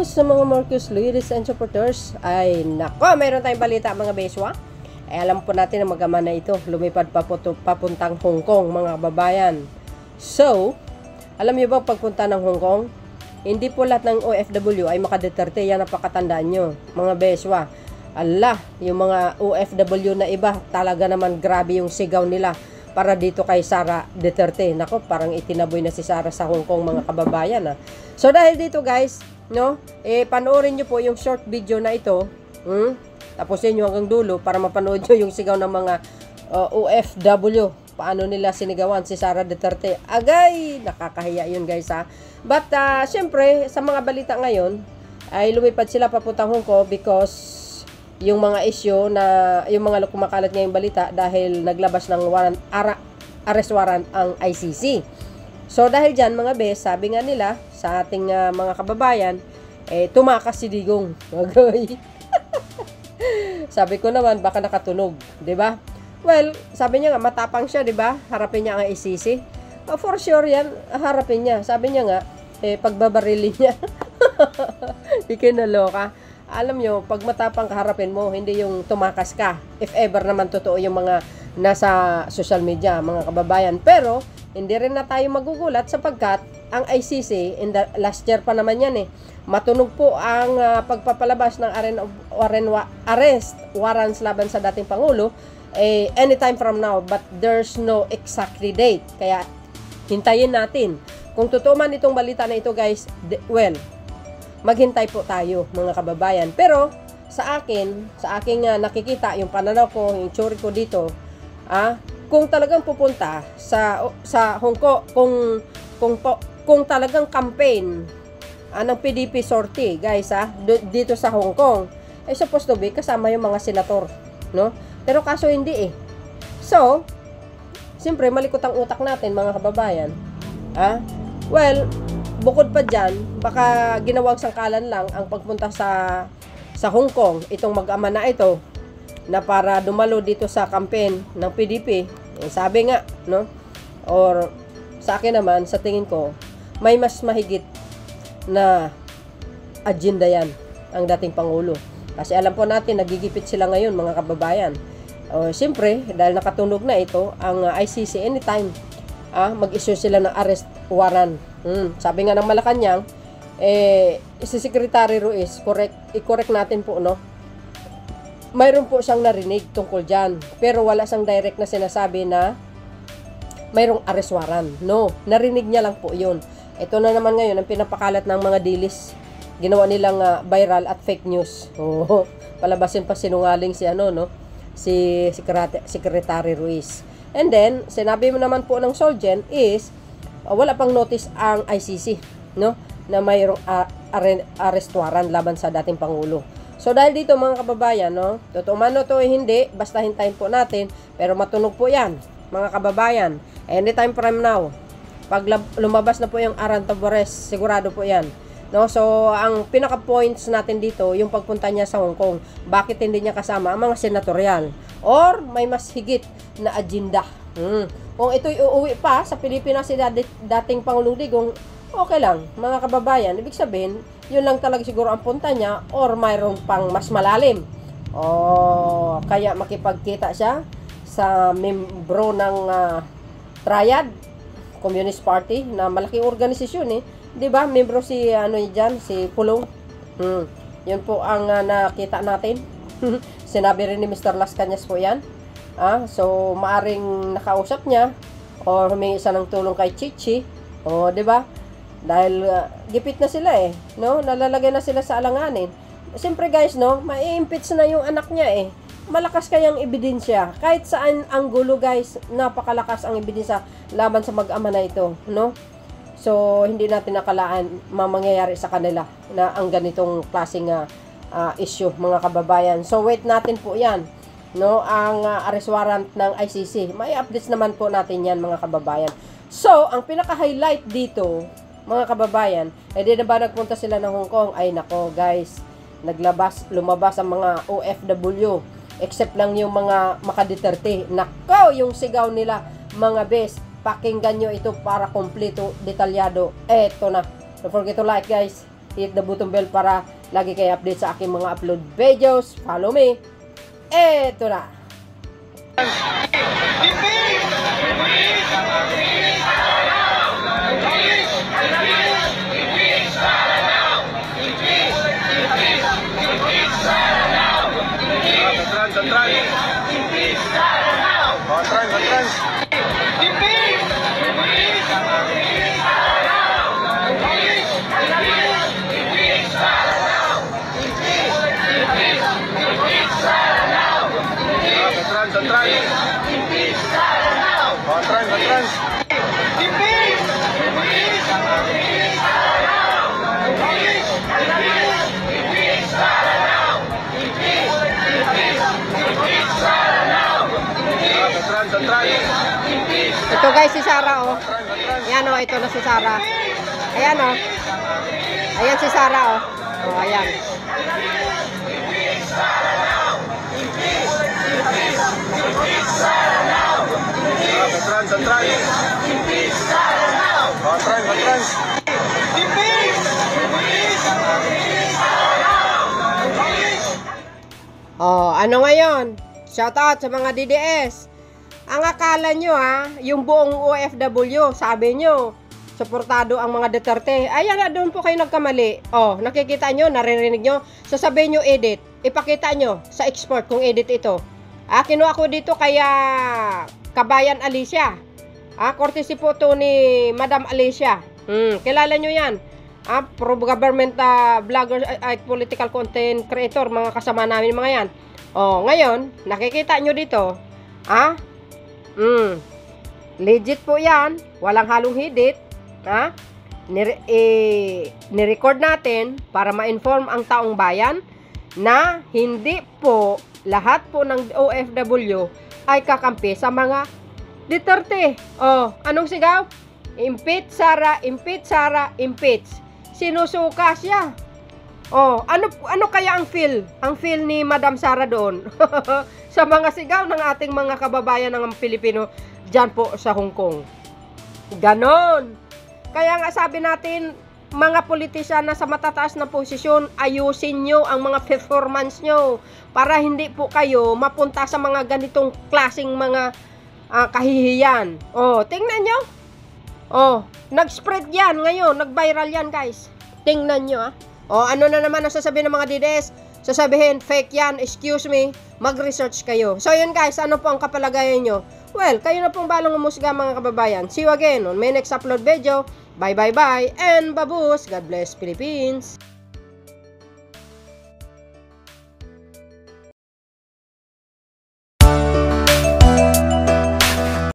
Hello sa mga Marcos Luiris and supporters. Ay nako, mayroon tayong balita mga beswa. Alam po natin na mag-ama na ito lumipad papuntang Hong Kong mga kababayan. So, alam niyo ba pagpunta ng Hong Kong, hindi po lahat ng OFW ay makadeterte. Yan napakatandaan nyo mga beswa. Allah, yung mga OFW na iba talaga naman grabe yung sigaw nila para dito kay Sara Duterte. Nako, parang itinaboy na si Sara sa Hong Kong mga kababayan. So dahil dito guys, no, panoorin nyo po yung short video na ito. Tapusin nyo hanggang dulo para mapanood nyo yung sigaw ng mga OFW. Paano nila sinigawan si Sara Duterte. Agay, nakakahiya yun guys ha. But syempre sa mga balita ngayon ay lumipad sila papuntang Hong Kong because yung mga issue na yung mga kumakalat ngayong balita dahil naglabas ng arrest warrant ang ICC. So dahil dyan mga bes, sabi nga nila sa ating mga kababayan, tumakas si Digong. Sabi ko naman baka nakatunog, 'di ba? Well, sabi niya nga matapang siya, 'di ba? Harapin niya ang ICC. For sure 'yan, harapin niya. Sabi niya nga pagbabarilin niya. Di kinaloka. Alam nyo, pag matapang kaharapin mo, hindi yung tumakas ka. If ever naman totoo yung mga nasa social media, mga kababayan. Pero, hindi rin na tayo magugulat sapagkat ang ICC, in the last year pa naman yan matunog po ang pagpapalabas ng arrest warrants laban sa dating Pangulo anytime from now. But there's no exactly date. Kaya, hintayin natin. Kung totoo man itong balita na ito guys, well, maghintay po tayo mga kababayan. Pero sa aking nakikita, yung pananaw ko, yung tsuri ko dito, kung talagang pupunta sa Hong Kong, kung talagang campaign ng PDP sortie, guys, dito sa Hong Kong, supposed to be kasama yung mga senator, no? Pero kaso hindi So, siyempre malikot ang utak natin mga kababayan. Well, bukod pa dyan, baka ginawang sangkalan lang ang pagpunta sa Hong Kong, itong mag-ama na ito, na para dumalo dito sa campaign ng PDP. Sabi nga, no? Or sa akin naman, sa tingin ko, may mas mahigit na agenda yan ang dating Pangulo. Kasi alam po natin, nagigipit sila ngayon mga kababayan. Siyempre, dahil nakatunog na ito, ang ICC anytime, mag-issue sila ng arrest warrant. Sabi nga ng Malacanang, si Secretary Ruiz, i-correct natin po, no? Mayroon po siyang narinig tungkol dyan. Pero wala siyang direct na sinasabi na mayroong arrest warrant. No, narinig niya lang po yun. Ito na naman ngayon ang pinapakalat ng mga dilis. Ginawa nilang viral at fake news. Palabasin pa sinungaling si Secretary Ruiz. And then, sinabi mo naman po ng Solgen is, wala pang notice ang ICC, no? Na mayroong arrest warrant laban sa dating Pangulo. So, dahil dito mga kababayan, no? Totoo man o to hindi, basta hintayin po natin. Pero matunog po yan, mga kababayan. Anytime from now. Pag lumabas na po yung Arantabares, sigurado po yan. No? So, ang pinaka-points natin dito, yung pagpunta niya sa Hong Kong. Bakit hindi niya kasama ang mga senatorial? Or may mas higit na agenda. Kung ito'y uuwi pa sa Pilipinas si dating Pangulong Digong, okay lang, mga kababayan. Ibig sabihin, yun lang talaga siguro ang punta niya or mayroong pang mas malalim. Kaya makipagkita siya sa membro ng Triad Communist Party na malaking organisasyon 'di ba? Membro si si Pulong. Yun po ang nakita natin. Sinabi rin ni Mr. Las Cañas po 'yan. So maaring nakausap niya o humingi siya ng tulong kay Chichi. 'Di ba? Dahil gipit na sila no? Nalalagay na sila sa alanganin. Siyempre guys, no, mai-impeach na yung anak niya Malakas kayang ebidensya. Kahit saan ang gulo guys, napakalakas ang ebidensya laban sa mag-ama na ito, no? So, hindi natin nakalaan mangyayari sa kanila na ang ganitong klaseng issue, mga kababayan. So, wait natin po yan, no? Ang arrest warrant ng ICC. May updates naman po natin yan, mga kababayan. So, ang pinaka-highlight dito, mga kababayan, di na ba nagpunta sila ng Hong Kong? Ay, nako, guys. Lumabas ang mga OFW. Except lang yung mga makaduterte. Nako, yung sigaw nila, mga bes. Pakinggan nyo ito para kompleto, detalyado. Eto na. Don't forget to like, guys. hit the button bell para lagi kayo update sa aking mga upload videos. Follow me. Eto na. Ito guys, si Sarah oh. Ayan oh, ito na si Sarah. Ayan oh. Ayan si Sarah oh. Oh, ayan. Oh, ano ngayon? Shout out sa mga DDS. Ang akala nyo yung buong OFW, sabi nyo, suportado ang mga Duterte. Ayan na, doon po kayo nagkamali. Oh, nakikita nyo, naririnig nyo. Sasabihin nyo edit. Ipakita nyo sa export kung edit ito. Kinuha ko dito kaya Kabayan Alicia. Courtesy po to ni Madam Alicia. Kilala nyo yan. Pro-government vlogger at political content creator, mga kasama namin mga yan. Oh, ngayon, nakikita nyo dito. Legit po yan. Walang halong hidit. Nirecord natin para ma-inform ang taong bayan na hindi po lahat po ng OFW ay kakampi sa mga Duterte. Oh, anong sigaw? Impeach Sara, impeach Sara, impeach. Sinusuka siya. Oh, ano kaya ang feel? Ang feel ni Madam Sara doon sa mga sigaw ng ating mga kababayan ng Pilipino diyan po sa Hong Kong. Ganon. Kaya nga sabi natin, mga politisyan na sa matataas na posisyon, ayusin nyo ang mga performance nyo para hindi po kayo mapunta sa mga ganitong klaseng mga kahihiyan. Oh, tingnan nyo. Oh, nag-spread yan ngayon, nag-viral yan guys. Tingnan nyo Oh, ano na naman ang sasabihin ng mga DDS? Sasabihin, fake yan, excuse me, mag-research kayo. So yun guys, ano po ang kapalagayan nyo? Well, kayo na pong balang umusga mga kababayan. See you again on my next upload video. Bye bye bye and babus. God bless Philippines.